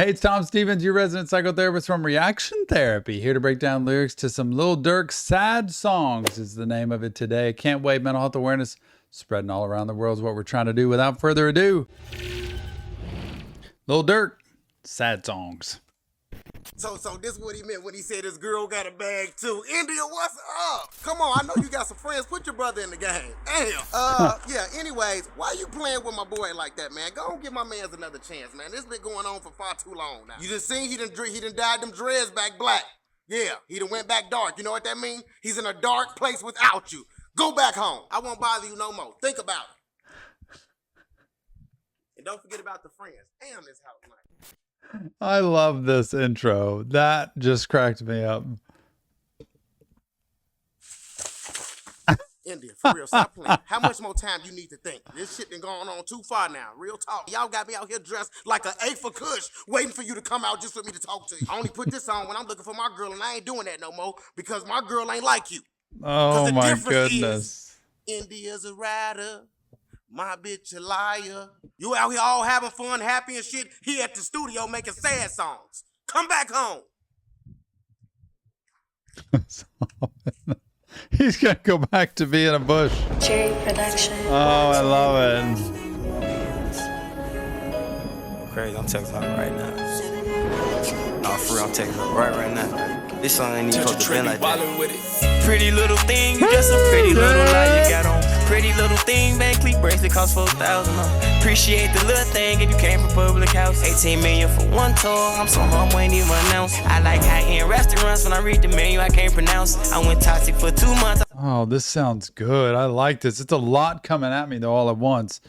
Hey, it's Tom Stevens, your resident psychotherapist from Reaction Therapy, here to break down lyrics to some Lil Durk Sad Songs is the name of it today. Can't wait. Mental health awareness spreading all around the world is what we're trying to do. Without further ado, Lil Durk, Sad Songs. So this is what he meant when he said his girl got a bag too. India, what's up? Come on, I know you got some friends. Put your brother in the game. Damn. Yeah, anyways, why you playing with my boy like that, man? Go and give my mans another chance, man. This been going on for far too long now. You done seen he done dyed them dreads back black. Yeah, he done went back dark. You know what that mean? He's in a dark place without you. Go back home. I won't bother you no more. Think about it. And don't forget about the friends. Damn, this house nice. I love this intro. That just cracked me up. India, for real, stop playing. How much more time you need to think? This shit been going on too far now. Real talk. Y'all got me out here dressed like an A for Kush, waiting for you to come out just for me to talk to you. I only put this on when I'm looking for my girl, and I ain't doing that no more because my girl ain't like you. Oh my goodness. India's a rider. My bitch a liar. You out here all having fun, happy and shit. He at the studio making sad songs. Come back home. He's gonna go back to being a bush. Cherry production. Oh, I love it. Crazy, I'm texting her right now. Nah, for real, I'm texting her right now. This song ain't even supposed to be like that. Pretty little thing, you just a pretty little lie you got on. Pretty little thing, Van Cleef bracelet cost $4,000. Appreciate the little thing if you came from public house. 18 million for one tour, I'm so humble, ain't even announced. I like high-end restaurants, when I read the menu I can't pronounce. I went toxic for 2 months. Oh, this sounds good. I like this. It's a lot coming at me though all at once.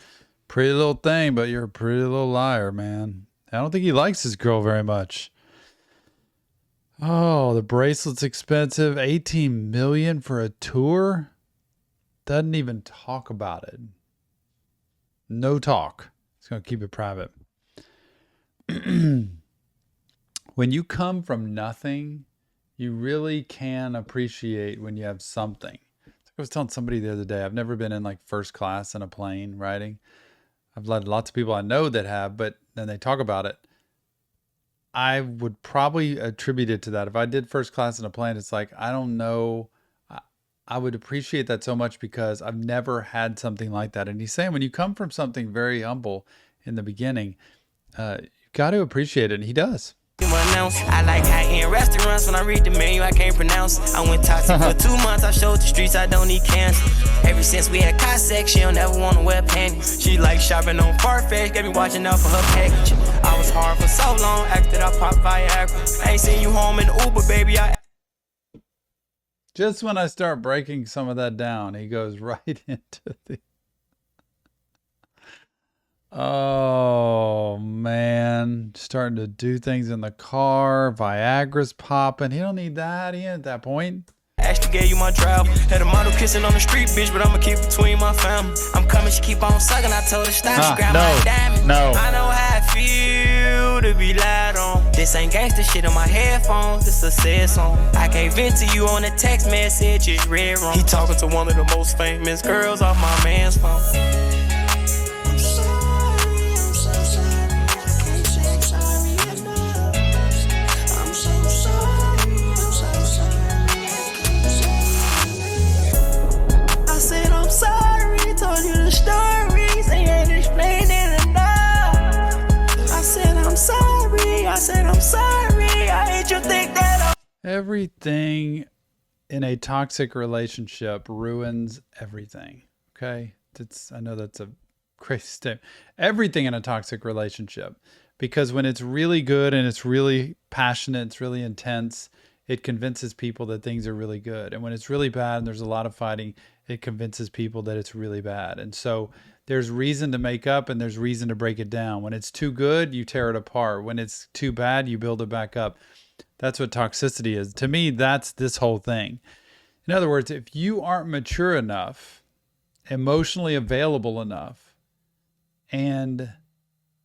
Pretty little thing, but you're a pretty little liar, man. I don't think he likes his girl very much. Oh, the bracelet's expensive. 18 million for a tour? Doesn't even talk about it. No talk. It's going to keep it private. When you come from nothing, you really can appreciate when you have something. I was telling somebody the other day, I've never been in like first class in a plane riding. I've led lots of people I know that have, but then they talk about it. I would probably attribute it to that. If I did first class in a plane, it's like, I don't know. I would appreciate that so much because I've never had something like that. And he's saying when you come from something very humble in the beginning, you've got to appreciate it. And he does. I like high-end restaurants, when I read the menu I can't pronounce. I went toxic for 2 months, I showed the streets I don't need cancer. Ever since we had sex, she don't never want to wear panties. She like shopping on Farfetch, got me watching out for her package. I was hard for so long, after I popped Viagra. I ain't seen you home in the Uber, baby. Just when I start breaking some of that down, he goes right into the... Oh, man. Starting to do things in the car. Viagra's popping. He don't need that. He ain't at that point. Ashley gave you my trial. Had a model kissing on the street, bitch, but I'ma keep between my family. I'm coming, she keep on sucking. I told her stop, she grabbed my diamond. No. I know how I feel to be lied on. This ain't gangster shit on my headphones, this a sad song. I can't vent to you on a text message, it's red wrong. He talking to one of the most famous girls off my man's phone. I'm sorry, I hate you think that Everything in a toxic relationship ruins everything. Okay? I know that's a crazy statement. Everything in a toxic relationship. Because when it's really good and it's really passionate, it's really intense, it convinces people that things are really good. And when it's really bad and there's a lot of fighting, it convinces people that it's really bad. And so there's reason to make up and there's reason to break it down. When it's too good, you tear it apart. When it's too bad, you build it back up. That's what toxicity is. To me, that's this whole thing. In other words, if you aren't mature enough, emotionally available enough, and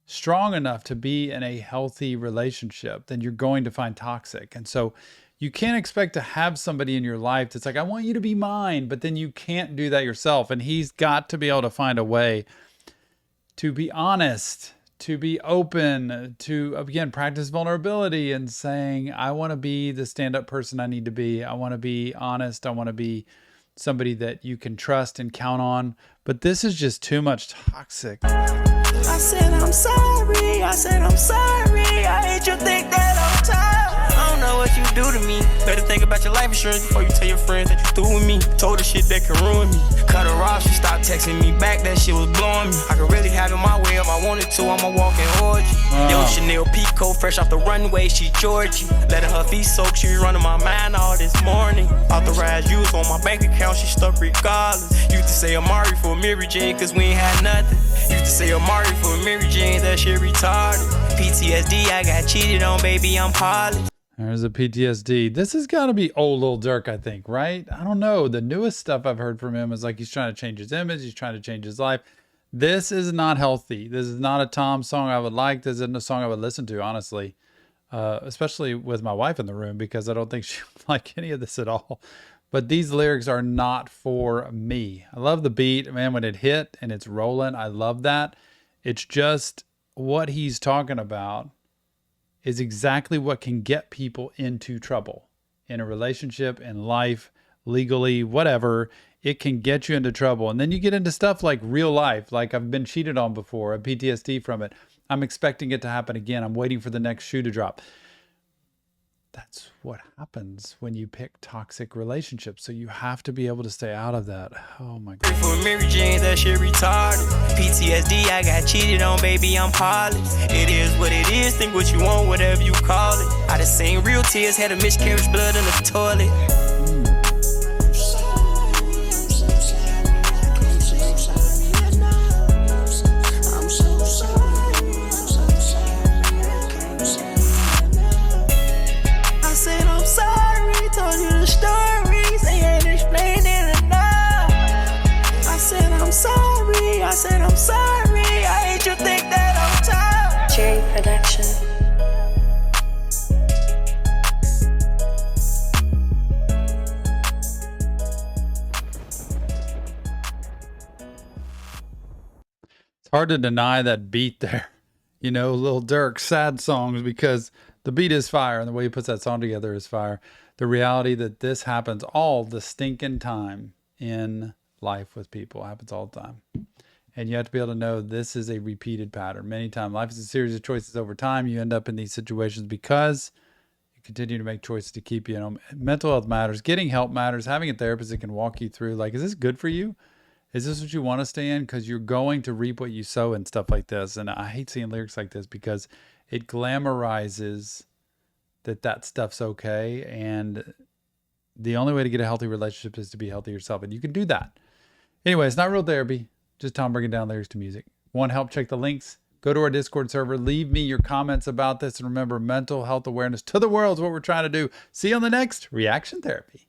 strong enough to be in a healthy relationship, then you're going to find toxic. And so you can't expect to have somebody in your life that's like, I want you to be mine, but then you can't do that yourself. And he's got to be able to find a way to be honest, to be open, to, again, practice vulnerability and saying, I want to be the stand-up person I need to be. I want to be honest. I want to be somebody that you can trust and count on. But this is just too much toxic. I said I'm sorry, I said I'm sorry. I hate you think that I'm tired. I don't know what you do to me. Better think about your life insurance before you tell your friends that you through with me. Told her shit that can ruin me. Cut her off, she stopped texting me back. That shit was blowing me. I could really have it my way if I wanted to. I'm a walking orgy. Yo, Chanel Pico, fresh off the runway, she Georgie. Letting her feet soak, she running my mind all this morning. Authorized use on my bank account, she stuck regardless. Used to say Amari for Mary Jane, cause we ain't had nothing. Used to say Amari for Mary Jane, that shit retarded. PTSD, I got cheated on, baby, I'm heartless. There's a PTSD. This has got to be old Lil Durk, I think, right? I don't know. The newest stuff I've heard from him is like he's trying to change his image. He's trying to change his life. This is not healthy. This is not a Tom song I would like. This isn't a song I would listen to, honestly, especially with my wife in the room, because I don't think she would like any of this at all. But these lyrics are not for me. I love the beat, man, when it hit and it's rolling. I love that. It's just what he's talking about is exactly what can get people into trouble in a relationship, in life, legally, whatever. It can get you into trouble. And then you get into stuff like real life, like I've been cheated on before, a PTSD from it. I'm expecting it to happen again. I'm waiting for the next shoe to drop. That's what happens when you pick toxic relationships. So you have to be able to stay out of that. Oh my God. For Mary Jane, that shit retarded. PTSD, I got cheated on, baby, I'm heartless. It is what it is, think what you want, whatever you call it. I done seen real tears, had a miscarriage, blood in the toilet. I said I'm sorry, I hate you think that I'm tired. Jerry Production. It's hard to deny that beat there. You know, Lil Durk, sad songs, because the beat is fire and the way he puts that song together is fire. The reality that this happens all the stinking time in life with people, happens all the time. And you have to be able to know this is a repeated pattern. Many times, life is a series of choices over time. You end up in these situations because you continue to make choices to keep you. You know, mental health matters. Getting help matters. Having a therapist that can walk you through, like, is this good for you? Is this what you want to stay in? Because you're going to reap what you sow and stuff like this. And I hate seeing lyrics like this because it glamorizes that stuff's okay. And the only way to get a healthy relationship is to be healthy yourself. And you can do that. Anyway, it's not real therapy. Just Tom breaking down lyrics to music. Want help? Check the links. Go to our Discord server. Leave me your comments about this. And remember, mental health awareness to the world is what we're trying to do. See you on the next Reaction Therapy.